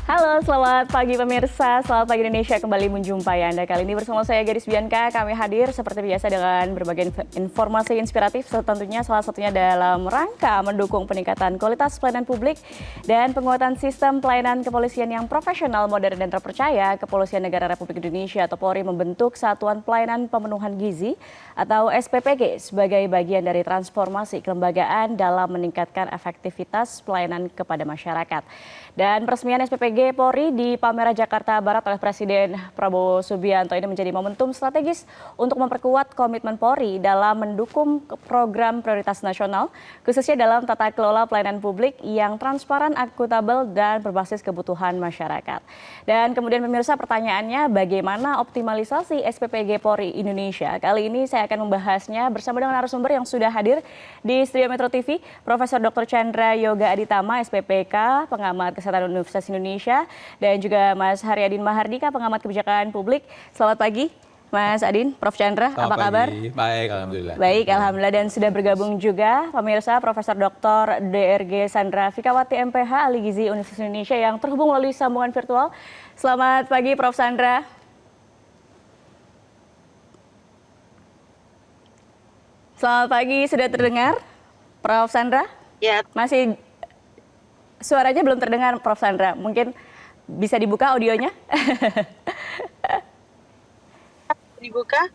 Halo, selamat pagi pemirsa, selamat pagi Indonesia, kembali menjumpai Anda. Kali ini bersama saya Gadis Bianca, kami hadir seperti biasa dengan berbagai informasi inspiratif, tentunya salah satunya dalam rangka mendukung peningkatan kualitas pelayanan publik dan penguatan sistem pelayanan kepolisian yang profesional, modern dan terpercaya. Kepolisian Negara Republik Indonesia atau Polri membentuk Satuan Pelayanan Pemenuhan Gizi atau SPPG sebagai bagian dari transformasi kelembagaan dalam meningkatkan efektivitas pelayanan kepada masyarakat. Dan peresmian SPPG Polri di Palmerah, Jakarta Barat oleh Presiden Prabowo Subianto ini menjadi momentum strategis untuk memperkuat komitmen Polri dalam mendukung program prioritas nasional, khususnya dalam tata kelola pelayanan publik yang transparan, akuntabel, dan berbasis kebutuhan masyarakat. Dan kemudian pemirsa, pertanyaannya bagaimana optimalisasi SPPG Polri Indonesia? Kali ini saya akan membahasnya bersama dengan narasumber yang sudah hadir di Studio Metro TV, Profesor Dr. Chandra Yoga Aditama, SPPK, pengamat kesehatan Universitas Indonesia, dan juga Mas Haryadin Mahardika, pengamat kebijakan publik. Selamat pagi, Mas Adin, Prof. Chandra, apa kabar? Baik, alhamdulillah. Baik, alhamdulillah. Dan sudah bergabung juga pemirsa Profesor Dr. DRG Sandra Fikawati, MPH, Ahli Gizi Universitas Indonesia yang terhubung melalui sambungan virtual. Selamat pagi, Prof. Sandra. Selamat pagi, sudah terdengar, Prof. Sandra? Ya. Masih suaranya belum terdengar, Prof. Sandra. Mungkin bisa dibuka audionya? Dibuka?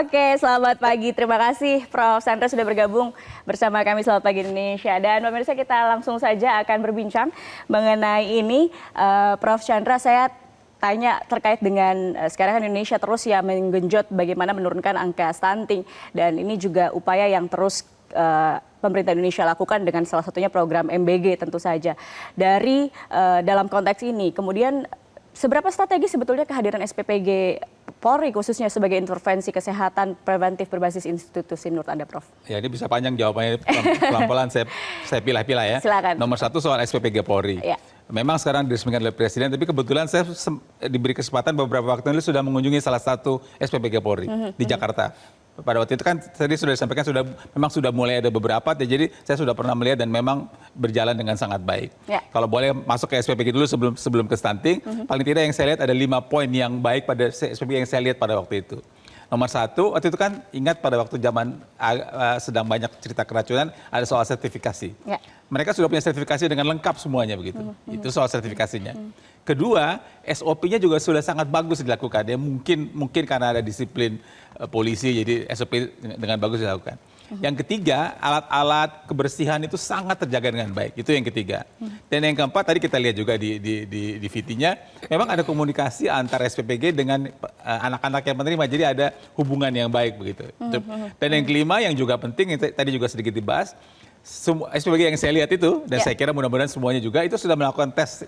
Oke, selamat pagi. Terima kasih Prof. Sandra sudah bergabung bersama kami. Selamat pagi Indonesia. Dan pemirsa, kita langsung saja akan berbincang mengenai ini. Prof. Chandra, saya tanya terkait dengan sekarang kan Indonesia terus ya menggenjot bagaimana menurunkan angka stunting. Dan ini juga upaya yang terus pemerintah Indonesia lakukan dengan salah satunya program MBG tentu saja. Dari dalam konteks ini, kemudian seberapa strategis sebetulnya kehadiran SPPG Polri khususnya sebagai intervensi kesehatan preventif berbasis institusi menurut Anda, Prof? Ya, ini bisa panjang jawabannya, pelan-pelan saya pilah-pilah ya. Silakan. Nomor satu soal SPPG Polri. Ya. Memang sekarang diresmikan oleh Presiden, tapi kebetulan saya diberi kesempatan beberapa waktu lalu sudah mengunjungi salah satu SPPG Polri di Jakarta. Pada waktu itu kan tadi sudah disampaikan memang sudah mulai ada beberapa, jadi saya sudah pernah melihat dan memang berjalan dengan sangat baik. Ya. Kalau boleh masuk ke SPPG dulu sebelum ke stunting, paling tidak yang saya lihat ada 5 poin yang baik pada SPPG yang saya lihat pada waktu itu. Nomor satu, waktu itu kan ingat pada waktu zaman sedang banyak cerita keracunan, ada soal sertifikasi. Ya. Mereka sudah punya sertifikasi dengan lengkap semuanya begitu. Itu soal sertifikasinya. Kedua, SOP-nya juga sudah sangat bagus dilakukan. Ya, mungkin karena ada disiplin polisi, jadi SOP dengan bagus dilakukan. Yang ketiga, alat-alat kebersihan itu sangat terjaga dengan baik. Itu yang ketiga. Dan yang keempat, tadi kita lihat juga di VT-nya, memang ada komunikasi antara SPPG dengan anak-anak yang menerima. Jadi ada hubungan yang baik begitu. Dan yang kelima, yang juga penting, yang tadi juga sedikit dibahas, SPPG yang saya lihat itu, dan saya kira mudah-mudahan semuanya juga, itu sudah melakukan tes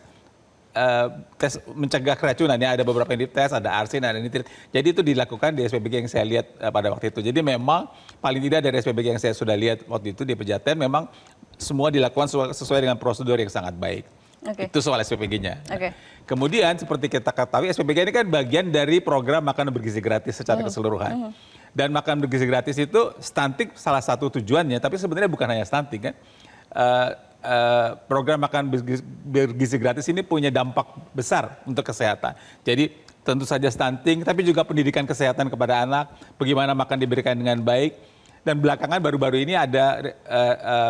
mencegah keracunan ya, ada beberapa yang dites, ada arsen, ada nitrit. Jadi itu dilakukan di SPPG yang saya lihat pada waktu itu. Jadi memang paling tidak dari SPPG yang saya sudah lihat waktu itu di Pejaten memang semua dilakukan sesuai dengan prosedur yang sangat baik. Itu soal SPPG-nya. Kemudian seperti kita ketahui SPPG ini kan bagian dari program makan bergizi gratis secara keseluruhan. Dan makan bergizi gratis itu stunting salah satu tujuannya, tapi sebenarnya bukan hanya stunting kan. Program makan bergizi gratis ini punya dampak besar untuk kesehatan. Jadi tentu saja stunting, tapi juga pendidikan kesehatan kepada anak, bagaimana makan diberikan dengan baik. Dan belakangan baru-baru ini ada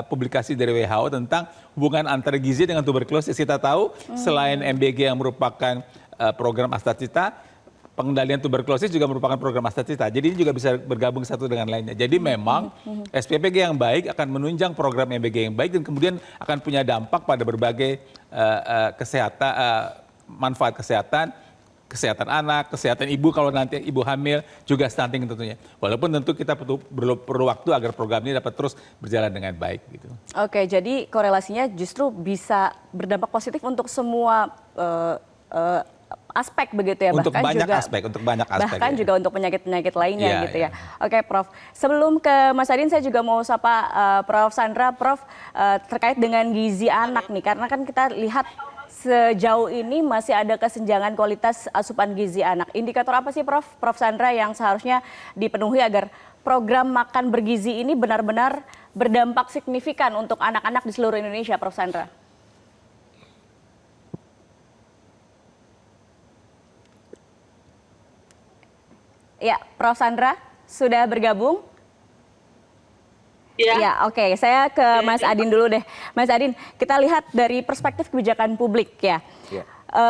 publikasi dari WHO tentang hubungan antara gizi dengan tuberkulosis. Kita tahu selain MBG yang merupakan program Astacita, pengendalian tuberkulosis juga merupakan program Astacita. Jadi ini juga bisa bergabung satu dengan lainnya. Jadi memang SPPG yang baik akan menunjang program MBG yang baik dan kemudian akan punya dampak pada berbagai kesehatan, manfaat kesehatan anak, kesehatan ibu kalau nanti ibu hamil, juga stunting tentunya. Walaupun tentu kita perlu waktu agar program ini dapat terus berjalan dengan baik gitu. Oke, jadi korelasinya justru bisa berdampak positif untuk semua aspek begitu ya, untuk banyak aspek bahkan ya. Juga untuk penyakit-penyakit lainnya gitu ya. Oke, Prof. Sebelum ke Mas Adin, saya juga mau sapa Prof. Sandra. Prof, terkait dengan gizi anak nih, karena kan kita lihat sejauh ini masih ada kesenjangan kualitas asupan gizi anak. Indikator apa sih, Prof. Sandra, yang seharusnya dipenuhi agar program makan bergizi ini benar-benar berdampak signifikan untuk anak-anak di seluruh Indonesia, Prof. Sandra? Ya, Prof. Sandra sudah bergabung? Ya, Ya, oke. Saya ke Mas Adin dulu deh. Mas Adin, kita lihat dari perspektif kebijakan publik ya. Ya.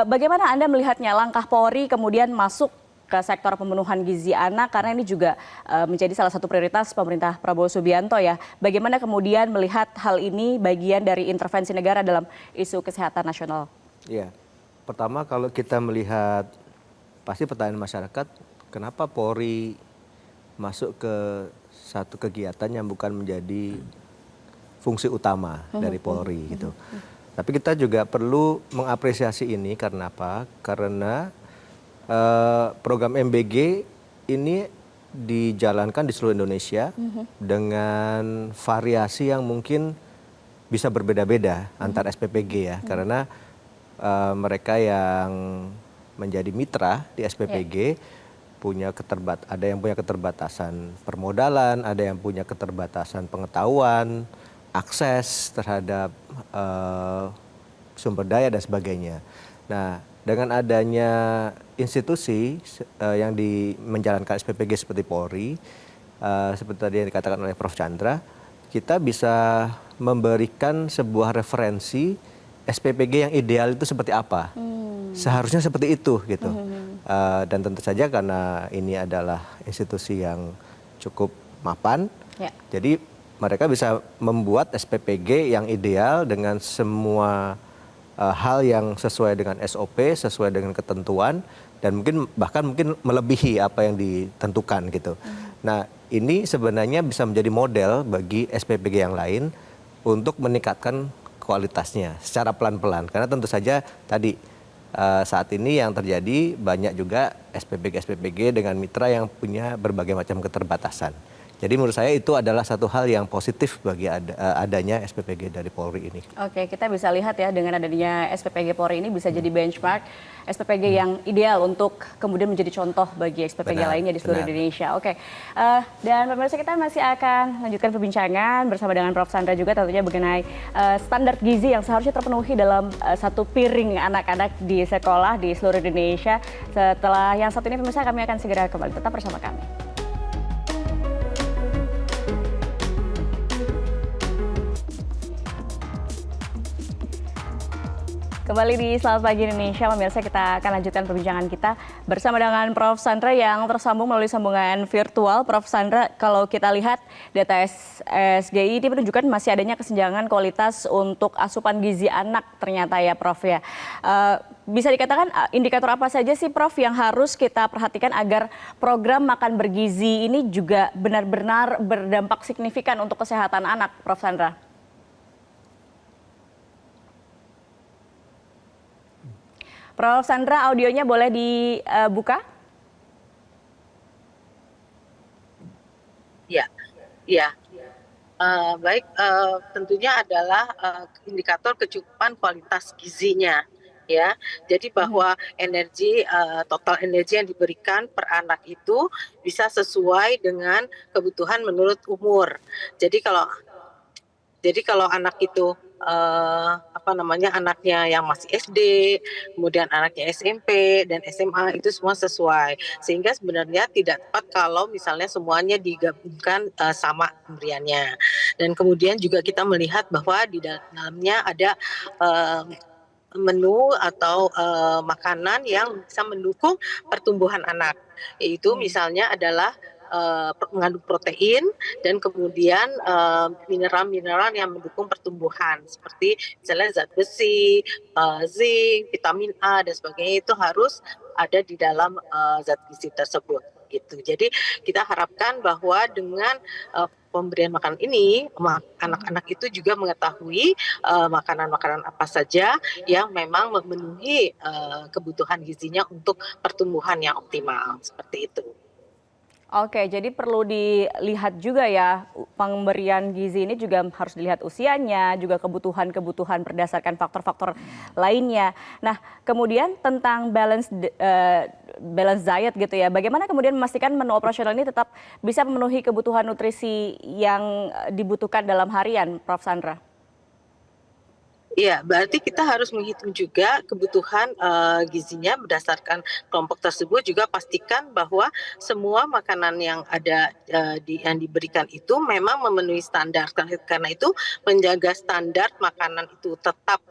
Bagaimana Anda melihatnya langkah Polri kemudian masuk ke sektor pemenuhan gizi anak karena ini juga menjadi salah satu prioritas pemerintah Prabowo Subianto ya. Bagaimana kemudian melihat hal ini bagian dari intervensi negara dalam isu kesehatan nasional? Ya, pertama kalau kita melihat pasti pertanyaan masyarakat, kenapa Polri masuk ke satu kegiatan yang bukan menjadi fungsi utama dari Polri gitu. Tapi kita juga perlu mengapresiasi ini karena apa? Karena program MBG ini dijalankan di seluruh Indonesia dengan variasi yang mungkin bisa berbeda-beda antar SPPG ya. Karena mereka yang menjadi mitra di SPPG ada yang punya keterbatasan permodalan, ada yang punya keterbatasan pengetahuan, akses terhadap sumber daya dan sebagainya. Nah, dengan adanya institusi yang menjalankan SPPG seperti Polri, seperti tadi yang dikatakan oleh Prof. Chandra, kita bisa memberikan sebuah referensi SPPG yang ideal itu seperti apa. Seharusnya seperti itu gitu. Dan tentu saja karena ini adalah institusi yang cukup mapan, jadi mereka bisa membuat SPPG yang ideal dengan semua hal yang sesuai dengan SOP, sesuai dengan ketentuan, dan bahkan mungkin melebihi apa yang ditentukan gitu. Nah, ini sebenarnya bisa menjadi model bagi SPPG yang lain untuk meningkatkan kualitasnya secara pelan-pelan. Karena tentu saja tadi saat ini yang terjadi banyak juga SPPG dengan mitra yang punya berbagai macam keterbatasan. Jadi menurut saya itu adalah satu hal yang positif bagi adanya SPPG dari Polri ini. Oke, kita bisa lihat ya dengan adanya SPPG Polri ini bisa jadi benchmark SPPG yang ideal untuk kemudian menjadi contoh bagi SPPG lainnya di seluruh Indonesia. Oke, dan pemirsa kita masih akan lanjutkan perbincangan bersama dengan Prof. Sandra juga tentunya mengenai standar gizi yang seharusnya terpenuhi dalam satu piring anak-anak di sekolah di seluruh Indonesia. Setelah yang satu ini pemirsa kami akan segera kembali, tetap bersama kami. Kembali di Selamat Pagi Indonesia, pemirsa kita akan lanjutkan perbincangan kita bersama dengan Prof. Sandra yang tersambung melalui sambungan virtual. Prof. Sandra, kalau kita lihat data SGI ini menunjukkan masih adanya kesenjangan kualitas untuk asupan gizi anak ternyata ya Prof ya. Bisa dikatakan indikator apa saja sih Prof yang harus kita perhatikan agar program makan bergizi ini juga benar-benar berdampak signifikan untuk kesehatan anak, Prof. Sandra? Prof. Sandra, audionya boleh dibuka? ya, ya. Baik, tentunya adalah indikator kecukupan kualitas gizinya, ya. Jadi bahwa total energi yang diberikan per anak itu bisa sesuai dengan kebutuhan menurut umur. Jadi kalau anak itu anaknya yang masih SD, kemudian anaknya SMP dan SMA itu semua sesuai. Sehingga sebenarnya tidak tepat kalau misalnya semuanya digabungkan sama pemberiannya. Dan kemudian juga kita melihat bahwa di dalamnya ada menu atau makanan yang bisa mendukung pertumbuhan anak. Yaitu misalnya adalah mengandung protein dan kemudian mineral-mineral yang mendukung pertumbuhan seperti misalnya zat besi, zinc, vitamin A dan sebagainya itu harus ada di dalam zat gizi tersebut gitu. Jadi kita harapkan bahwa dengan pemberian makanan ini anak-anak itu juga mengetahui makanan-makanan apa saja yang memang memenuhi kebutuhan gizinya untuk pertumbuhan yang optimal seperti itu. Oke, jadi perlu dilihat juga ya pemberian gizi ini juga harus dilihat usianya, juga kebutuhan-kebutuhan berdasarkan faktor-faktor lainnya. Nah, kemudian tentang balance diet gitu ya, bagaimana kemudian memastikan menu operasional ini tetap bisa memenuhi kebutuhan nutrisi yang dibutuhkan dalam harian, Prof. Sandra? Iya, berarti kita harus menghitung juga kebutuhan gizinya berdasarkan kelompok tersebut. Juga pastikan bahwa semua makanan yang ada yang diberikan itu memang memenuhi standar. Karena itu menjaga standar makanan itu tetap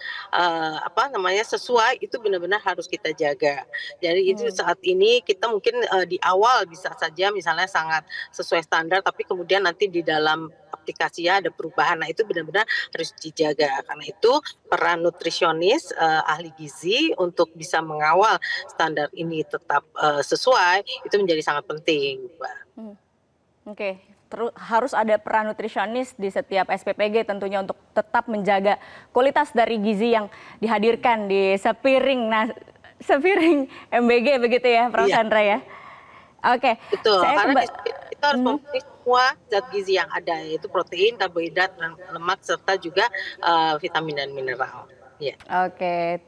sesuai, itu benar-benar harus kita jaga. Jadi itu saat ini kita mungkin di awal bisa saja misalnya sangat sesuai standar, tapi kemudian nanti di dalam aplikasinya ada perubahan. Nah, itu benar-benar harus dijaga. Karena itu peran nutrisionis, ahli gizi untuk bisa mengawal standar ini tetap sesuai, itu menjadi sangat penting, Mbak. Oke, harus ada peran nutrisionis di setiap SPPG tentunya untuk tetap menjaga kualitas dari gizi yang dihadirkan di sepiring MBG begitu ya, Prof. Chandra ya. Oke, betul. Karena kita harus memenuhi semua zat gizi yang ada, yaitu protein, karbohidrat, lemak, serta juga vitamin dan mineral. Yeah.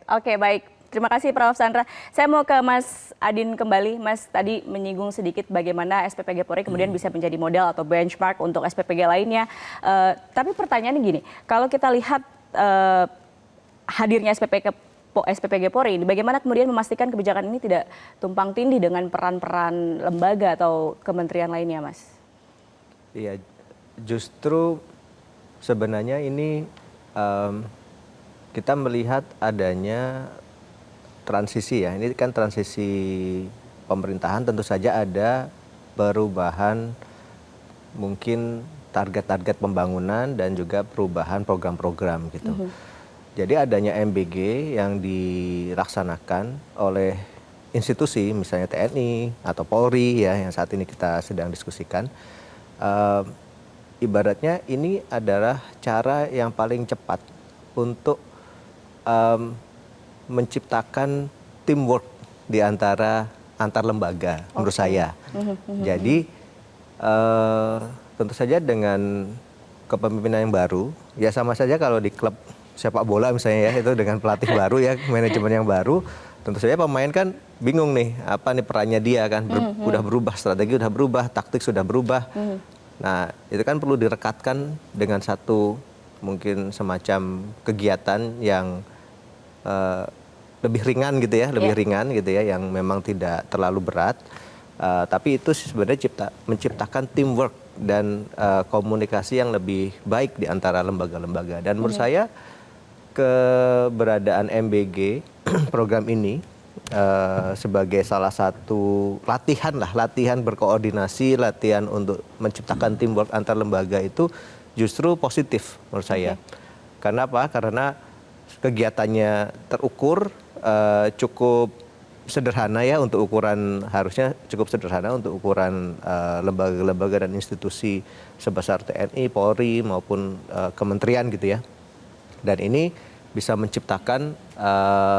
Oke, baik. Terima kasih Prof. Chandra. Saya mau ke Mas Adin kembali. Mas tadi menyinggung sedikit bagaimana SPPG Polri kemudian bisa menjadi model atau benchmark untuk SPPG lainnya. Tapi pertanyaannya gini, kalau kita lihat hadirnya SPPG Polri, bagaimana kemudian memastikan kebijakan ini tidak tumpang tindih dengan peran-peran lembaga atau kementerian lainnya, Mas? Iya, justru sebenarnya ini kita melihat adanya transisi ya. Ini kan transisi pemerintahan, tentu saja ada perubahan mungkin target-target pembangunan dan juga perubahan program-program gitu. Jadi adanya MBG yang dilaksanakan oleh institusi misalnya TNI atau Polri ya yang saat ini kita sedang diskusikan, ibaratnya ini adalah cara yang paling cepat untuk menciptakan teamwork di antar lembaga menurut saya. Jadi tentu saja dengan kepemimpinan yang baru, ya sama saja kalau di klub sepak bola misalnya ya, itu dengan pelatih baru ya, manajemen yang baru, tentu saja pemain kan bingung nih, apa nih perannya dia kan, udah berubah, strategi udah berubah, taktik sudah berubah. Nah, itu kan perlu direkatkan dengan satu mungkin semacam kegiatan yang lebih ringan gitu ya, ringan gitu ya, yang memang tidak terlalu berat. Tapi itu sebenarnya menciptakan teamwork dan komunikasi yang lebih baik di antara lembaga-lembaga. Dan menurut saya keberadaan MBG program ini sebagai salah satu latihan berkoordinasi, latihan untuk menciptakan teamwork antar lembaga itu justru positif menurut saya. Karena apa? Karena kegiatannya terukur, cukup sederhana ya untuk ukuran, harusnya cukup sederhana untuk ukuran lembaga-lembaga dan institusi sebesar TNI, Polri maupun kementerian gitu ya. Dan ini bisa menciptakan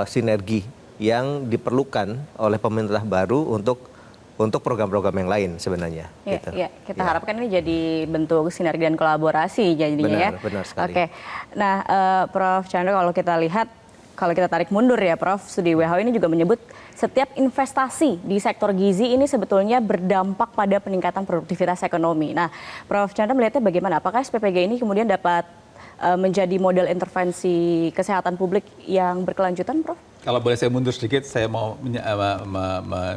sinergi yang diperlukan oleh pemerintah baru untuk program-program yang lain sebenarnya. Gitu. Kita harapkan ini jadi bentuk sinergi dan kolaborasi jadinya ya. Benar sekali. Oke, nah Prof. Chandra, kalau kita tarik mundur ya Prof, studi WHO ini juga menyebut setiap investasi di sektor gizi ini sebetulnya berdampak pada peningkatan produktivitas ekonomi. Nah, Prof. Chandra melihatnya bagaimana? Apakah SPPG ini kemudian dapat menjadi model intervensi kesehatan publik yang berkelanjutan, Prof? Kalau boleh saya mundur sedikit, saya mau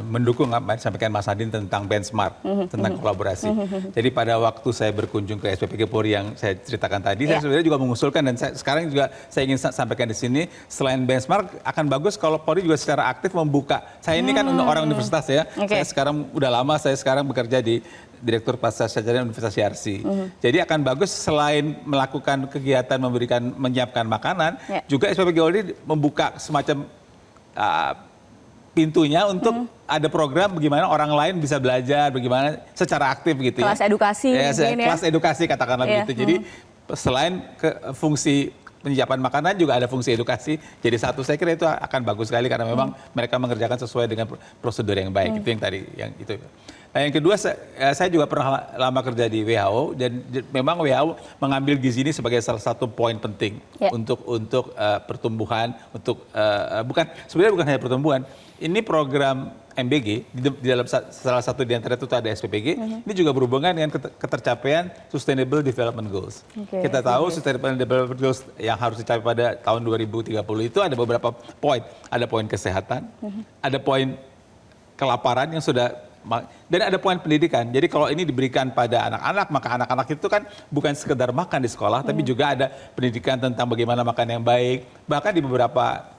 mendukung apa yang disampaikan Mas Adin tentang benchmark, tentang kolaborasi. Jadi pada waktu saya berkunjung ke SPPG Polri yang saya ceritakan tadi, saya sebenarnya juga mengusulkan, dan sekarang juga saya ingin sampaikan di sini, selain benchmark, akan bagus kalau Polri juga secara aktif membuka. Saya ini kan orang universitas ya, saya sekarang udah lama, saya sekarang bekerja di Direktur Pasca Sarjana Universitas Yarsi. Jadi akan bagus selain melakukan kegiatan menyiapkan makanan, juga SPPG Polri membuka semacam pintunya untuk ada program bagaimana orang lain bisa belajar, bagaimana secara aktif gitu ya. Kelas edukasi. Kelas edukasi katakanlah begitu. Jadi selain fungsi penyiapan makanan juga ada fungsi edukasi. Jadi satu, saya kira itu akan bagus sekali karena memang mereka mengerjakan sesuai dengan prosedur yang baik. Itu yang tadi, yang itu. Nah, yang kedua, saya juga pernah lama kerja di WHO dan memang WHO mengambil gizi ini sebagai salah satu poin penting untuk pertumbuhan, untuk sebenarnya bukan hanya pertumbuhan. Ini program MBG di dalam salah satu di antara itu ada SPPG. Ini juga berhubungan dengan ketercapaian Sustainable Development Goals. Kita tahu Sustainable Development Goals yang harus dicapai pada tahun 2030 itu ada beberapa poin. Ada poin kesehatan, ada poin kelaparan yang sudah, dan ada poin pendidikan. Jadi kalau ini diberikan pada anak-anak, maka anak-anak itu kan bukan sekedar makan di sekolah, tapi juga ada pendidikan tentang bagaimana makan yang baik. Bahkan di beberapa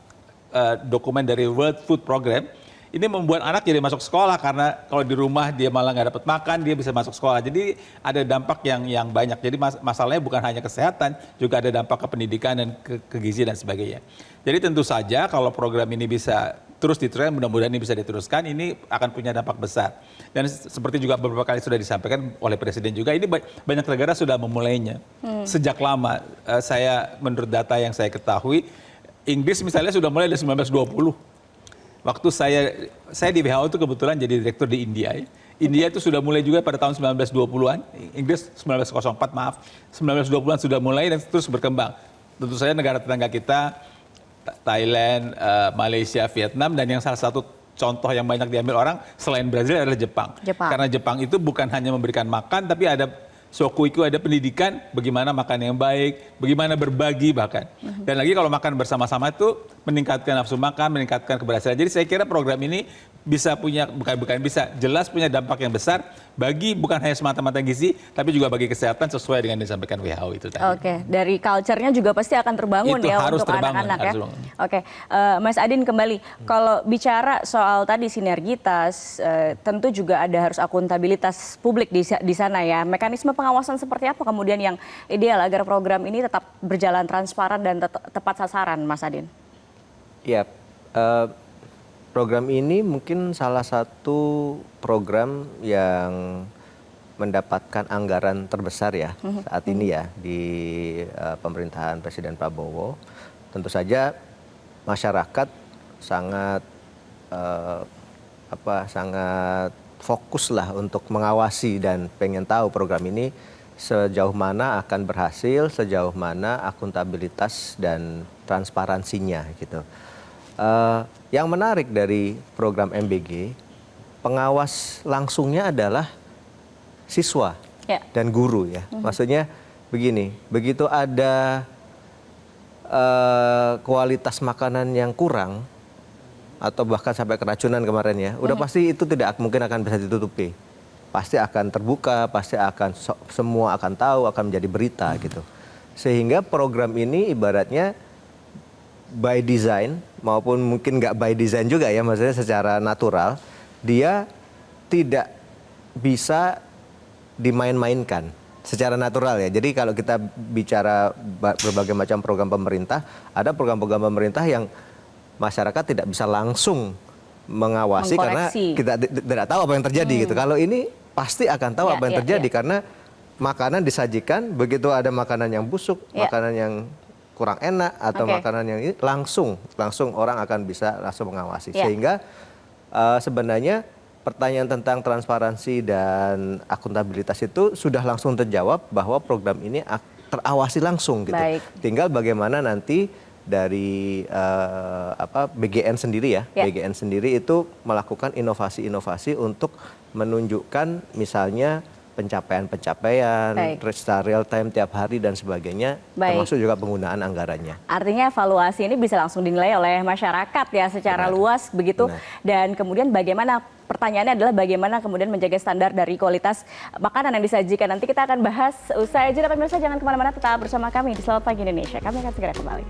dokumen dari World Food Program, ini membuat anak jadi masuk sekolah karena kalau di rumah dia malah nggak dapat makan, dia bisa masuk sekolah. Jadi ada dampak yang banyak. Jadi masalahnya bukan hanya kesehatan, juga ada dampak ke pendidikan dan ke gizi dan sebagainya. Jadi tentu saja kalau program ini bisa terus diteruskan, mudah-mudahan ini bisa diteruskan, ini akan punya dampak besar. Dan seperti juga beberapa kali sudah disampaikan oleh Presiden juga, ini banyak negara sudah memulainya. Sejak lama, menurut data yang saya ketahui, Inggris misalnya sudah mulai dari 1920. Waktu saya di WHO itu kebetulan jadi direktur di India. India itu sudah mulai juga pada tahun 1920-an, Inggris 1904 maaf, 1920-an sudah mulai dan terus berkembang. Tentu saja negara tetangga kita, Thailand, Malaysia, Vietnam, dan yang salah satu contoh yang banyak diambil orang selain Brazil adalah Jepang. Karena Jepang itu bukan hanya memberikan makan, tapi ada Shokuiku, ada pendidikan, bagaimana makan yang baik, bagaimana berbagi bahkan. Dan lagi kalau makan bersama-sama itu meningkatkan nafsu makan, meningkatkan keberhasilan. Jadi saya kira program ini bisa punya, jelas punya dampak yang besar bagi bukan hanya semata-mata gizi, tapi juga bagi kesehatan sesuai dengan yang disampaikan WHO itu tadi. Oke, dari culture-nya juga pasti akan terbangun itu ya harus untuk terbangun, anak-anak ya. terbangun. Oke, Mas Adin kembali, kalau bicara soal tadi sinergitas, tentu juga ada harus akuntabilitas publik di sana ya. Mekanisme pengawasan seperti apa kemudian yang ideal agar program ini tetap berjalan transparan dan tepat sasaran, Mas Adin? Ya, program ini mungkin salah satu program yang mendapatkan anggaran terbesar ya saat ini ya di pemerintahan Presiden Prabowo. Tentu saja masyarakat sangat sangat fokus lah untuk mengawasi dan pengen tahu program ini sejauh mana akan berhasil, sejauh mana akuntabilitas dan transparansinya gitu. Yang menarik dari program MBG, pengawas langsungnya adalah siswa dan guru ya. Maksudnya begini, begitu ada kualitas makanan yang kurang atau bahkan sampai keracunan kemarin ya, udah pasti itu tidak mungkin akan bisa ditutupi. Pasti akan terbuka, pasti akan semua akan tahu, akan menjadi berita gitu. Sehingga program ini ibaratnya by design maupun mungkin nggak by design juga ya, maksudnya secara natural dia tidak bisa dimain-mainkan secara natural ya. Jadi kalau kita bicara berbagai macam program pemerintah, ada program-program pemerintah yang masyarakat tidak bisa langsung mengawasi karena kita tidak tahu apa yang terjadi gitu. Kalau ini pasti akan tahu apa yang terjadi karena makanan disajikan, begitu ada makanan yang busuk, makanan yang kurang enak atau makanan yang ini langsung orang akan bisa langsung mengawasi. Sehingga sebenarnya pertanyaan tentang transparansi dan akuntabilitas itu sudah langsung terjawab bahwa program ini terawasi langsung gitu. Tinggal bagaimana nanti dari BGN sendiri ya, BGN sendiri itu melakukan inovasi-inovasi untuk menunjukkan misalnya pencapaian-pencapaian, real time tiap hari dan sebagainya, termasuk juga penggunaan anggarannya. Artinya evaluasi ini bisa langsung dinilai oleh masyarakat ya secara luas begitu. Dan kemudian bagaimana, pertanyaannya adalah bagaimana kemudian menjaga standar dari kualitas makanan yang disajikan. Nanti kita akan bahas usai jeda, pemirsa jangan kemana-mana, tetap bersama kami di Selamat Pagi Indonesia. Kami akan segera kembali.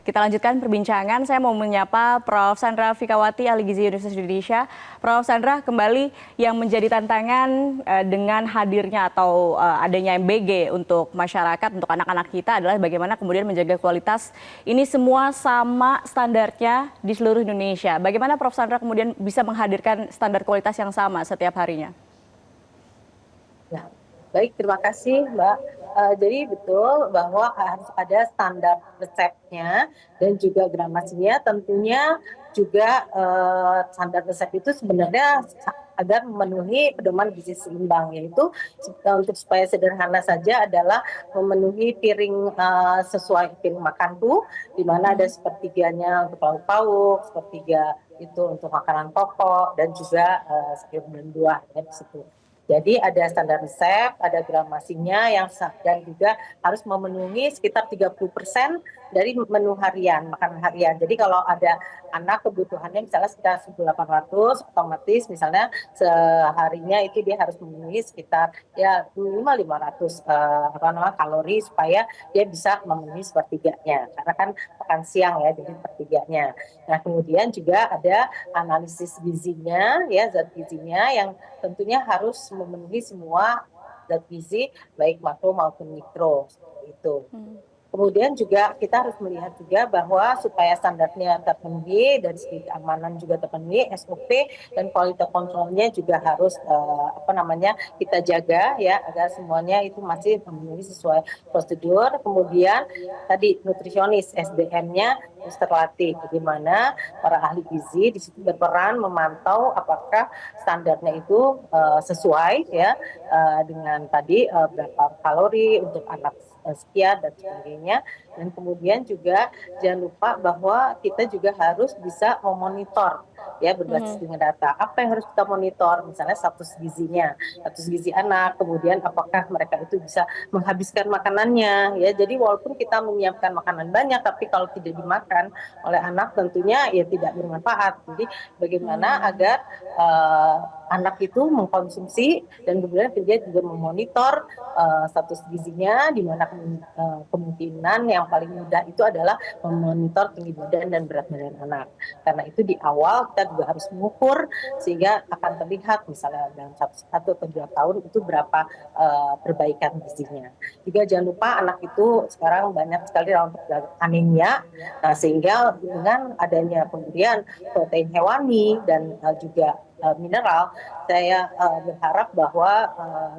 Kita lanjutkan perbincangan. Saya mau menyapa Prof. Sandra Fikawati, ahli gizi Universitas Indonesia. Prof. Sandra, kembali yang menjadi tantangan dengan hadirnya atau adanya MBG untuk masyarakat, untuk anak-anak kita adalah bagaimana kemudian menjaga kualitas ini semua sama standarnya di seluruh Indonesia. Bagaimana Prof. Sandra kemudian bisa menghadirkan standar kualitas yang sama setiap harinya? Ya. Baik, terima kasih Mbak. Jadi betul bahwa harus ada standar resepnya dan juga gramasinya. Tentunya juga standar resep itu sebenarnya agar memenuhi pedoman gizi seimbang, yaitu untuk supaya sederhana saja adalah memenuhi piring sesuai piring makanku, di mana ada sepertiganya untuk lauk pauk, sepertiga itu untuk makanan pokok dan juga sayur dan buah ya di situ. Jadi ada standar resep, ada gramasinya dan juga harus memenuhi sekitar 30% dari menu harian, makanan harian. Jadi kalau ada anak kebutuhannya misalnya sekitar 1.800, otomatis misalnya seharinya itu dia harus memenuhi sekitar ya minimal 500 kalori supaya dia bisa memenuhi sepertiganya. Karena kan makan siang ya, jadi sepertiganya. Nah, kemudian juga ada analisis gizinya, ya zat gizinya yang tentunya harus memenuhi semua zat gizi baik makro maupun mikro seperti itu. Kemudian juga kita harus melihat juga bahwa supaya standarnya terpenuhi dari segi keamanan juga terpenuhi, SOP dan kualitas kontrolnya juga harus kita jaga ya agar semuanya itu masih memenuhi sesuai prosedur. Kemudian tadi nutrisionis SDM-nya harus terlatih, bagaimana para ahli gizi di situ berperan memantau apakah standarnya itu sesuai ya dengan tadi berapa kalori untuk anak sekian dan sebagainya. Dan kemudian juga jangan lupa bahwa kita juga harus bisa memonitor ya berbasis dengan data. Apa yang harus kita monitor? Misalnya status gizinya, status gizi anak, kemudian apakah mereka itu bisa menghabiskan makanannya ya. Jadi walaupun kita menyiapkan makanan banyak tapi kalau tidak dimakan oleh anak tentunya ya tidak bermanfaat. Jadi bagaimana agar anak itu mengkonsumsi dan kemudian dia juga memonitor status gizinya, di mana kemungkinan yang paling mudah itu adalah memonitor tinggi badan dan berat badan anak. Karena itu di awal kita juga harus mengukur sehingga akan terlihat misalnya dalam 1 atau 2 tahun itu berapa perbaikan gizinya. Juga jangan lupa anak itu sekarang banyak sekali rawan anemia, nah sehingga dengan adanya pemberian protein hewani dan juga mineral, saya berharap bahwa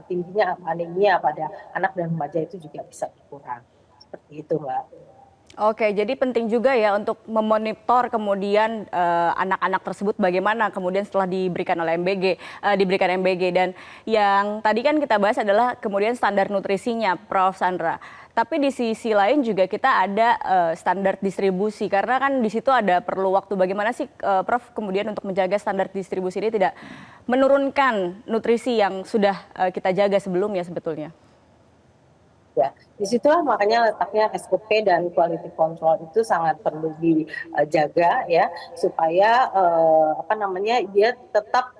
tingginya anemia pada anak dan remaja itu juga bisa berkurang. Seperti itu, Mbak. Oke, jadi penting juga ya untuk memonitor kemudian anak-anak tersebut bagaimana kemudian setelah diberikan oleh MBG, dan yang tadi kan kita bahas adalah kemudian standar nutrisinya, Prof. Chandra. Tapi di sisi lain juga kita ada standar distribusi karena kan di situ ada perlu waktu. Bagaimana sih Prof kemudian untuk menjaga standar distribusi ini tidak menurunkan nutrisi yang sudah kita jaga sebelumnya sebetulnya? Ya, disitulah makanya letaknya SOP dan quality control itu sangat perlu dijaga ya supaya dia tetap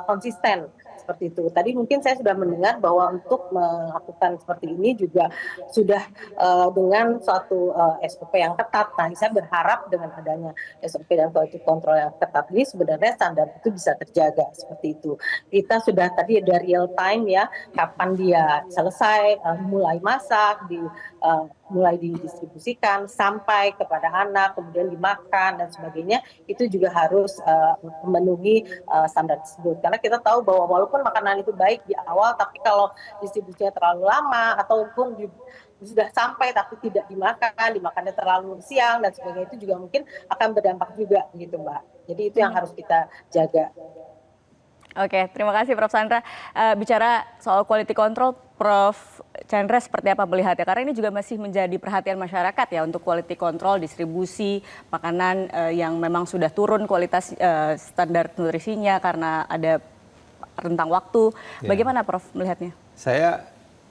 konsisten seperti itu. Tadi mungkin saya sudah mendengar bahwa untuk melakukan seperti ini juga sudah dengan suatu SOP yang ketat. Nah, saya berharap dengan adanya SOP dan quality control yang ketat ini sebenarnya standar itu bisa terjaga seperti itu. Kita sudah tadi ada real time ya, kapan dia selesai, mulai masak, mulai didistribusikan sampai kepada anak, kemudian dimakan dan sebagainya, itu juga harus memenuhi standar tersebut. Karena kita tahu bahwa walaupun makanan itu baik di awal, tapi kalau distribusinya terlalu lama ataupun sudah sampai tapi tidak dimakannya terlalu siang dan sebagainya, itu juga mungkin akan berdampak juga gitu, Mbak. Jadi itu yang harus kita jaga. Oke, terima kasih Prof. Chandra. Bicara soal quality control, Prof. Chandra seperti apa melihatnya? Karena ini juga masih menjadi perhatian masyarakat ya untuk quality control, distribusi makanan yang memang sudah turun kualitas standar nutrisinya karena ada rentang waktu. Bagaimana Prof melihatnya?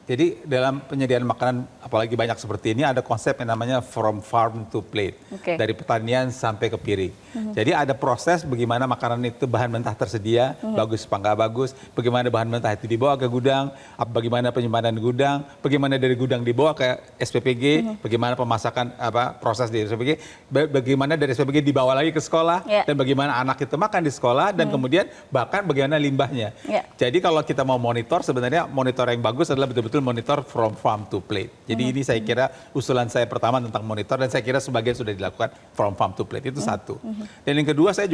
Jadi dalam penyediaan makanan apalagi banyak seperti ini ada konsep yang namanya from farm to plate. Dari pertanian sampai ke piring. Jadi ada proses bagaimana makanan itu bahan mentah tersedia, bagus apa enggak bagus, bagaimana bahan mentah itu dibawa ke gudang, bagaimana penyimpanan di gudang, bagaimana dari gudang dibawa ke SPPG, bagaimana pemasakan proses di SPPG, bagaimana dari SPPG dibawa lagi ke sekolah, dan bagaimana anak itu makan di sekolah, dan kemudian bahkan bagaimana limbahnya. Jadi kalau kita mau monitor, sebenarnya monitor yang bagus adalah betul-betul monitor from farm to plate. Jadi ini saya kira usulan saya pertama tentang monitor, dan saya kira sebagian sudah dilakukan from farm to plate, itu satu. Dan yang kedua saya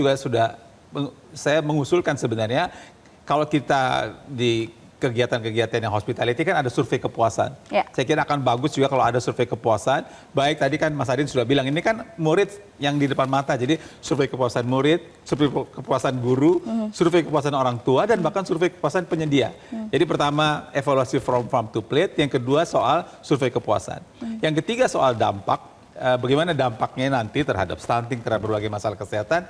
mengusulkan sebenarnya kalau kita di kegiatan-kegiatan yang hospitality kan ada survei kepuasan. Ya. Saya kira akan bagus juga kalau ada survei kepuasan. Baik tadi kan Mas Adin sudah bilang ini kan murid yang di depan mata. Jadi survei kepuasan murid, survei kepuasan guru, survei kepuasan orang tua dan bahkan survei kepuasan penyedia. Jadi pertama evaluasi from farm to plate, yang kedua soal survei kepuasan. Yang ketiga soal dampak. Bagaimana dampaknya nanti terhadap stunting, terhadap berbagai masalah kesehatan,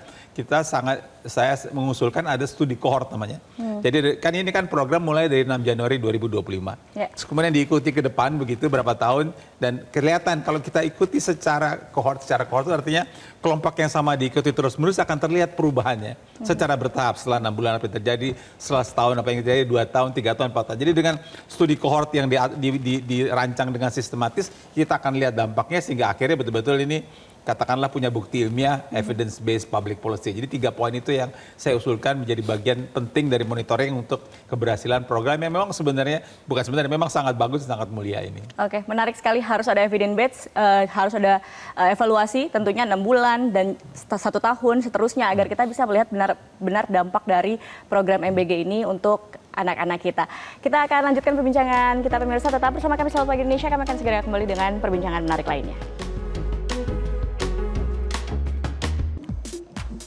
saya mengusulkan ada studi kohort namanya. Jadi kan ini kan program mulai dari 6 Januari 2025. Ya. Kemudian diikuti ke depan begitu berapa tahun dan kelihatan kalau kita ikuti secara kohort itu artinya kelompok yang sama diikuti terus-menerus akan terlihat perubahannya secara bertahap setelah 6 bulan apa yang terjadi, setelah setahun apa yang terjadi, 2 tahun, 3 tahun, 4 tahun. Jadi dengan studi kohort yang dirancang dengan sistematis, kita akan lihat dampaknya sehingga akhirnya betul-betul ini katakanlah punya bukti ilmiah, evidence based public policy. Jadi 3 poin itu yang saya usulkan menjadi bagian penting dari monitoring untuk keberhasilan program yang memang memang sangat bagus, sangat mulia ini. Oke, menarik sekali, harus ada evidence based, harus ada evaluasi tentunya 6 bulan dan 1 tahun seterusnya agar kita bisa melihat benar-benar dampak dari program MBG ini untuk anak-anak kita. Kita akan lanjutkan perbincangan kita pemirsa, tetap bersama kami Selamat Pagi Indonesia, kami akan segera kembali dengan perbincangan menarik lainnya.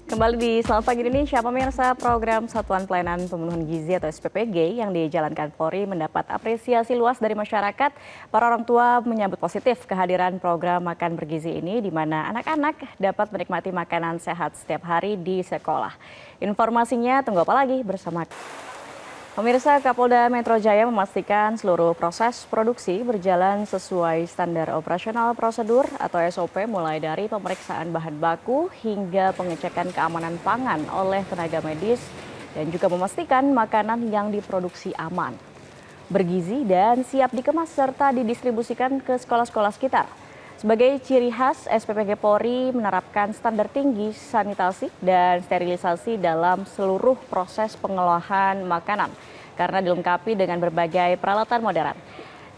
Kembali di Selamat Pagi Indonesia, pemirsa, program Satuan Pelayanan Pemenuhan Gizi atau SPPG yang dijalankan Polri mendapat apresiasi luas dari masyarakat. Para orang tua menyambut positif kehadiran program makan bergizi ini di mana anak-anak dapat menikmati makanan sehat setiap hari di sekolah. Informasinya tunggu apa lagi bersama pemirsa. Kapolda Metro Jaya memastikan seluruh proses produksi berjalan sesuai standar operasional prosedur atau SOP mulai dari pemeriksaan bahan baku hingga pengecekan keamanan pangan oleh tenaga medis dan juga memastikan makanan yang diproduksi aman, bergizi dan siap dikemas serta didistribusikan ke sekolah-sekolah sekitar. Sebagai ciri khas, SPPG Polri menerapkan standar tinggi sanitasi dan sterilisasi dalam seluruh proses pengolahan makanan karena dilengkapi dengan berbagai peralatan modern.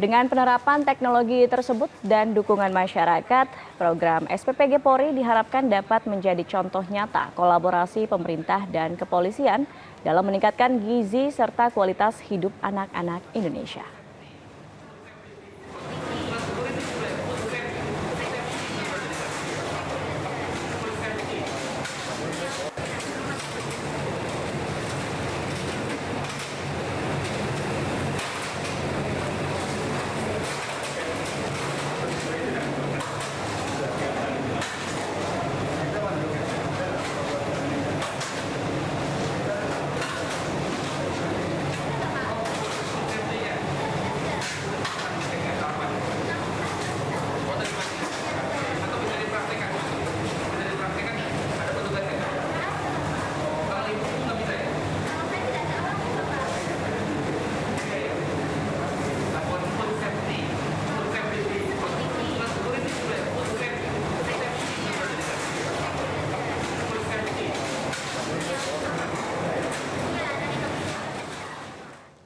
Dengan penerapan teknologi tersebut dan dukungan masyarakat, program SPPG Polri diharapkan dapat menjadi contoh nyata kolaborasi pemerintah dan kepolisian dalam meningkatkan gizi serta kualitas hidup anak-anak Indonesia.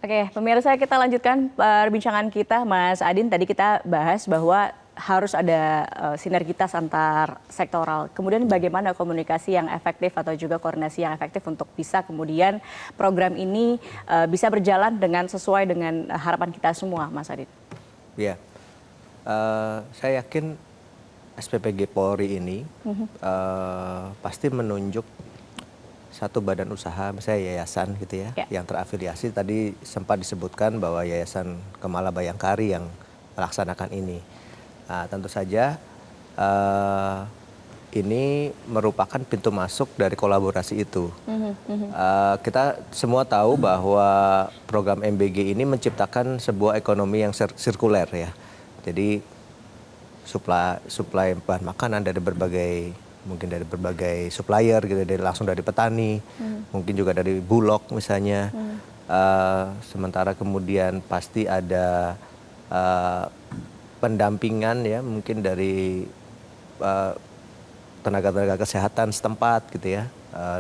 Oke, pemirsa, kita lanjutkan perbincangan kita, Mas Adin. Tadi kita bahas bahwa harus ada sinergitas antar sektoral. Kemudian bagaimana komunikasi yang efektif atau juga koordinasi yang efektif untuk bisa kemudian program ini bisa berjalan dengan sesuai dengan harapan kita semua, Mas Adin. Ya, saya yakin SPPG Polri ini pasti menunjuk satu badan usaha, misalnya yayasan gitu ya, yang terafiliasi. Tadi sempat disebutkan bahwa Yayasan Kemala Bayangkari yang melaksanakan ini. Nah, tentu saja ini merupakan pintu masuk dari kolaborasi itu. Kita semua tahu bahwa program MBG ini menciptakan sebuah ekonomi yang sirkuler ya. Jadi suplai bahan makanan dari berbagai supplier gitu, langsung dari petani, mungkin juga dari Bulog misalnya. Sementara kemudian pasti ada pendampingan ya, mungkin dari tenaga-tenaga kesehatan setempat gitu ya,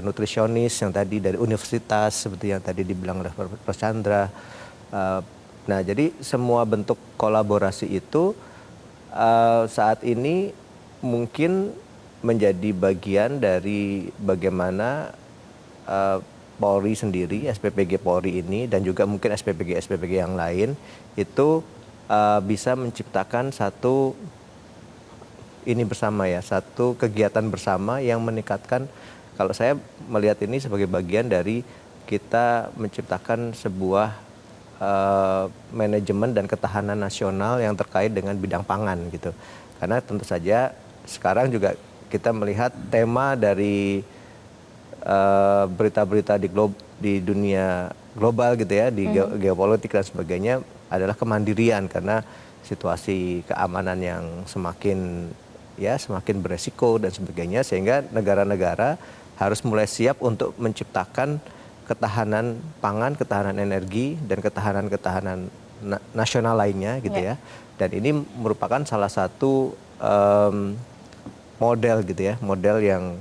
nutrisionis yang tadi dari universitas seperti yang tadi dibilang oleh Prof. Chandra. Nah, jadi semua bentuk kolaborasi itu saat ini mungkin menjadi bagian dari bagaimana Polri sendiri, SPPG Polri ini dan juga mungkin SPPG yang lain itu bisa menciptakan satu satu kegiatan bersama yang meningkatkan, kalau saya melihat ini sebagai bagian dari kita menciptakan sebuah manajemen dan ketahanan nasional yang terkait dengan bidang pangan gitu. Karena tentu saja sekarang juga kita melihat tema dari berita-berita di dunia global gitu ya, di geopolitik dan sebagainya adalah kemandirian karena situasi keamanan yang semakin beresiko dan sebagainya, sehingga negara-negara harus mulai siap untuk menciptakan ketahanan pangan, ketahanan energi, dan ketahanan nasional lainnya gitu ya. Dan ini merupakan salah satu model gitu ya, model yang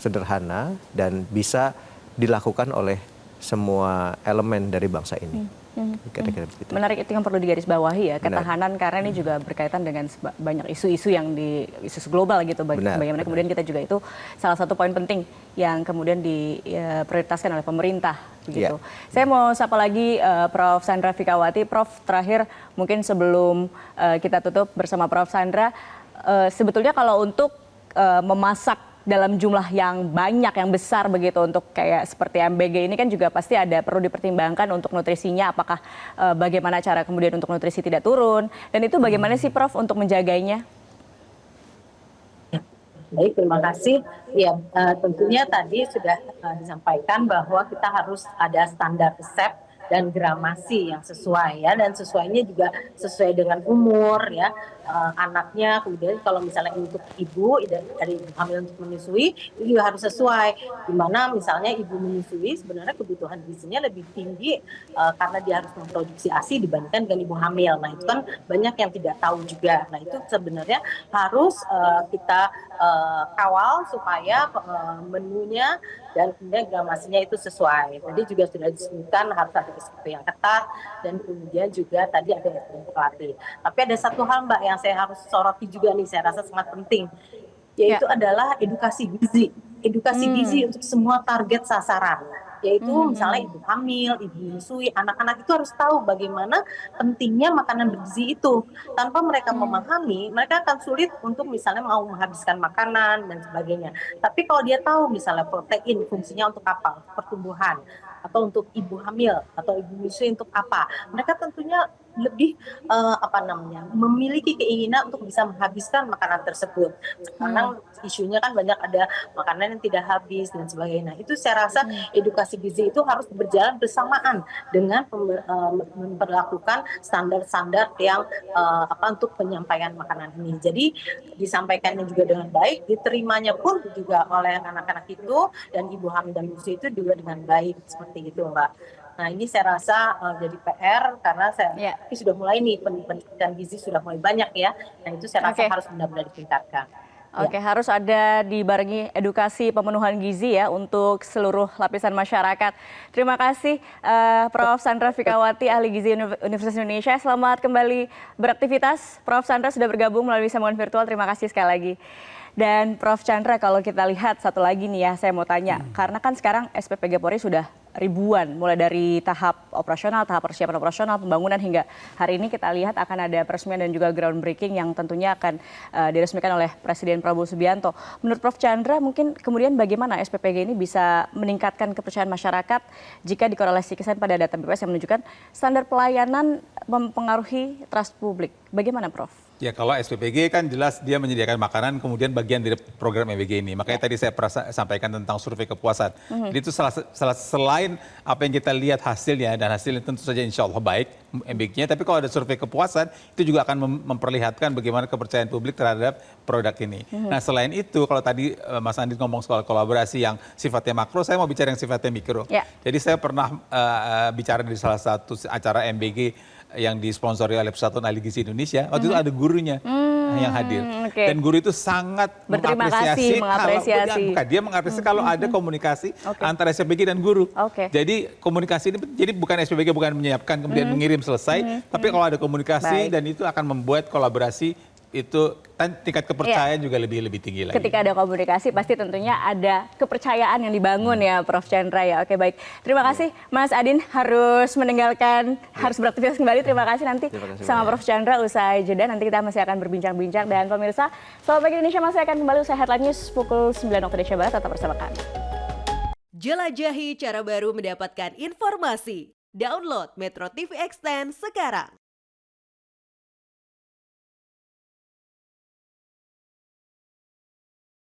sederhana dan bisa dilakukan oleh semua elemen dari bangsa ini. Kira-kira begitu. Menarik, itu yang perlu digarisbawahi ya, ketahanan, karena ini juga berkaitan dengan banyak isu-isu yang isu global gitu. Bagaimana kemudian kita juga, itu salah satu poin penting yang kemudian diprioritaskan oleh pemerintah begitu. Saya mau sapa lagi Prof. Sandra Fikawati. Prof, terakhir mungkin sebelum kita tutup bersama Prof. Sandra, sebetulnya kalau untuk memasak dalam jumlah yang banyak, yang besar begitu, untuk kayak seperti MBG ini kan juga pasti perlu dipertimbangkan untuk nutrisinya, apakah bagaimana cara kemudian untuk nutrisi tidak turun, dan itu bagaimana sih Prof untuk menjaganya? Baik, terima kasih. Ya, tentunya tadi sudah disampaikan bahwa kita harus ada standar resep dan gramasi yang sesuai ya, dan sesuainya juga sesuai dengan umur ya, anaknya. Kemudian kalau misalnya untuk ibu dari ibu hamil untuk menyusui itu juga harus sesuai, dimana misalnya ibu menyusui sebenarnya kebutuhan gizinya lebih tinggi karena dia harus memproduksi ASI dibandingkan dengan ibu hamil. Nah itu kan banyak yang tidak tahu juga. Nah itu sebenarnya harus kita kawal supaya menunya dan kemudian gramasinya itu sesuai. Tadi juga sudah disebutkan harus ada SOP yang ketat, dan kemudian juga tadi ada yang pelatih. Tapi ada satu hal Mbak yang saya harus soroti juga nih, saya rasa sangat penting, yaitu adalah edukasi gizi. Edukasi gizi untuk semua target sasaran, yaitu misalnya ibu hamil, ibu menyusui, anak-anak itu harus tahu bagaimana pentingnya makanan bergizi itu. Tanpa mereka memahami, mereka akan sulit untuk misalnya mau menghabiskan makanan dan sebagainya. Tapi kalau dia tahu misalnya protein fungsinya untuk apa, pertumbuhan, atau untuk ibu hamil atau ibu menyusui untuk apa, mereka tentunya lebih memiliki keinginan untuk bisa menghabiskan makanan tersebut. Sekarang isunya kan banyak ada makanan yang tidak habis dan sebagainya. Nah, itu saya rasa edukasi gizi itu harus berjalan bersamaan dengan memperlakukan standar-standar yang untuk penyampaian makanan ini. Jadi disampaikannya juga dengan baik, diterimanya pun juga oleh anak-anak itu dan ibu hamil dan menyusui itu juga dengan baik, seperti itu Mbak. Nah ini saya rasa jadi PR, karena saya sudah mulai nih pendidikan gizi sudah mulai banyak ya. Nah itu saya rasa harus benar-benar ditingkatkan. Oke, harus ada dibarengi edukasi pemenuhan gizi ya untuk seluruh lapisan masyarakat. Terima kasih Prof. Sandra Fikawati, ahli gizi Universitas Indonesia. Selamat kembali beraktivitas. Prof. Sandra sudah bergabung melalui sambungan virtual. Terima kasih sekali lagi. Dan Prof. Chandra, kalau kita lihat satu lagi nih ya, saya mau tanya, karena kan sekarang SPPG Polri sudah ribuan, mulai dari tahap operasional, tahap persiapan operasional, pembangunan, hingga hari ini kita lihat akan ada peresmian dan juga groundbreaking yang tentunya akan diresmikan oleh Presiden Prabowo Subianto. Menurut Prof. Chandra, mungkin kemudian bagaimana SPPG ini bisa meningkatkan kepercayaan masyarakat jika dikorelasikan pada data BPS yang menunjukkan standar pelayanan mempengaruhi trust publik. Bagaimana Prof? Ya, kalau SPPG kan jelas dia menyediakan makanan, kemudian bagian dari program MBG ini. Makanya tadi saya sampaikan tentang survei kepuasan. Jadi itu selain apa yang kita lihat hasilnya, dan hasilnya tentu saja insya Allah baik MBG-nya, tapi kalau ada survei kepuasan, itu juga akan memperlihatkan bagaimana kepercayaan publik terhadap produk ini. Nah selain itu, kalau tadi Mas Andi ngomong soal kolaborasi yang sifatnya makro, saya mau bicara yang sifatnya mikro. Jadi saya pernah bicara di salah satu acara MBG yang disponsori oleh Persatuan Ahli Gizi Indonesia. Waktu itu ada gurunya yang hadir. Dan guru itu sangat mengapresiasi dia mengapresiasi kalau ada komunikasi antara SPPG dan guru. Jadi komunikasi ini, jadi bukan SPPG bukan menyiapkan kemudian mengirim selesai, tapi kalau ada komunikasi dan itu akan membuat kolaborasi itu tingkat kepercayaan juga lebih tinggi lagi. Ketika ada komunikasi pasti tentunya ada kepercayaan yang dibangun ya Prof Chandra ya. Oke baik, terima kasih Mas Adin harus meninggalkan, harus beraktivitas kembali. Terima kasih nanti sama Prof Chandra usai jeda. Nanti kita masih akan berbincang-bincang dan pemirsa Selamat Pagi Indonesia masih akan kembali usai Headline News pukul 9 waktu Indonesia Barat. Tetap bersama kami. Jelajahi cara baru mendapatkan informasi. Download Metro TV Extend sekarang.